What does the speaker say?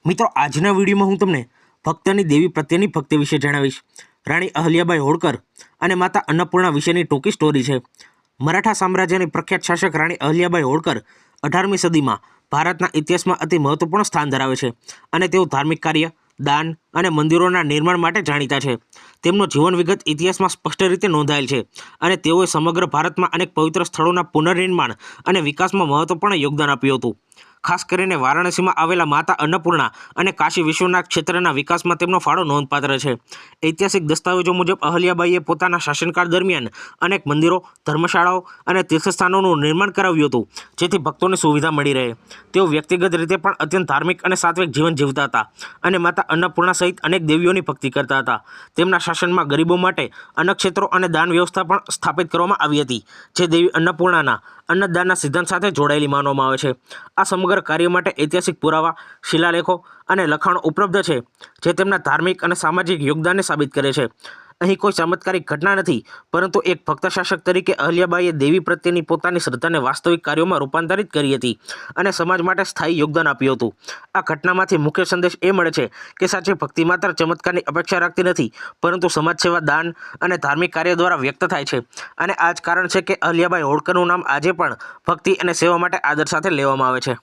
મિત્રો, આજના વિડીયોમાં હું તમને ભક્તની દેવી પ્રત્યેની ભક્તિ વિશે જણાવીશ. રાણી અહલ્યાબાઈ હોળકર અને માતા અન્નપૂર્ણા વિશેની ટૂંકી સ્ટોરી છે. મરાઠા સામ્રાજ્યની પ્રખ્યાત શાસક રાણી અહલ્યાબાઈ હોળકર 18મી સદીમાં ભારતના ઇતિહાસમાં અતિ મહત્વપૂર્ણ સ્થાન ધરાવે છે અને તેઓ ધાર્મિક કાર્ય, દાન અને મંદિરોના નિર્માણ માટે જાણીતા છે. તેમનો જીવન વિગત ઇતિહાસમાં સ્પષ્ટ રીતે નોંધાયેલ છે અને તેઓએ સમગ્ર ભારતમાં અનેક પવિત્ર સ્થળોના પુનર્નિર્માણ અને વિકાસમાં મહત્વપૂર્ણ યોગદાન આપ્યું હતું. ખાસ કરીને વારાણસીમાં આવેલા માતા અન્નપૂર્ણા અને કાશી વિશ્વનાથ ક્ષેત્રના વિકાસમાં તેમનો ફાળો નોંધપાત્ર છે. ઐતિહાસિક દસ્તાવેજો મુજબ અહલ્યાબાઈએ પોતાના શાસનકાળ દરમિયાન અનેક મંદિરો, ધર્મશાળાઓ અને તીર્થસ્થાનોનું નિર્માણ કરાવ્યું હતું, જેથી ભક્તોને સુવિધા મળી રહે. તેઓ વ્યક્તિગત રીતે પણ અત્યંત ધાર્મિક અને સાત્વિક જીવન જીવતા હતા અને માતા અન્નપૂર્ણા સહિત અનેક દેવીઓની ભક્તિ કરતા હતા. તેમના શાસનમાં ગરીબો માટે અન્નક્ષેત્રો અને દાન વ્યવસ્થા પણ સ્થાપિત કરવામાં આવી હતી, જે દેવી અન્નપૂર્ણાના અન્નદાનના સિદ્ધાંત સાથે જોડાયેલી માનવામાં આવે છે. આ સમગ્ર કાર્ય માટે ઐતિહાસિક પુરાવા, શિલાલેખો અને લખાણો ઉપલબ્ધ છે, જે તેમના ધાર્મિક અને સામાજિક યોગદાનને સાબિત કરે છે. અહીં કોઈ ચમત્કારિક ઘટના નથી, પરંતુ એક ભક્ત શાસક તરીકે અહલ્યાબાઈએ દેવી પ્રત્યેની પોતાની શ્રદ્ધાને વાસ્તવિક કાર્યોમાં રૂપાંતરિત કરી હતી અને સમાજ માટે સ્થાયી યોગદાન આપ્યું હતું. આ ઘટનામાંથી મુખ્ય સંદેશ એ મળે છે કે સાચી ભક્તિ માત્ર ચમત્કારની અપેક્ષા રાખતી નથી, પરંતુ સમાજ સેવા, દાન અને ધાર્મિક કાર્ય દ્વારા વ્યક્ત થાય છે. અને આ જ કારણ છે કે અહલ્યાબાઈ હોળકરનું નામ આજે પણ ભક્તિ અને સેવા માટે આદર સાથે લેવામાં આવે છે.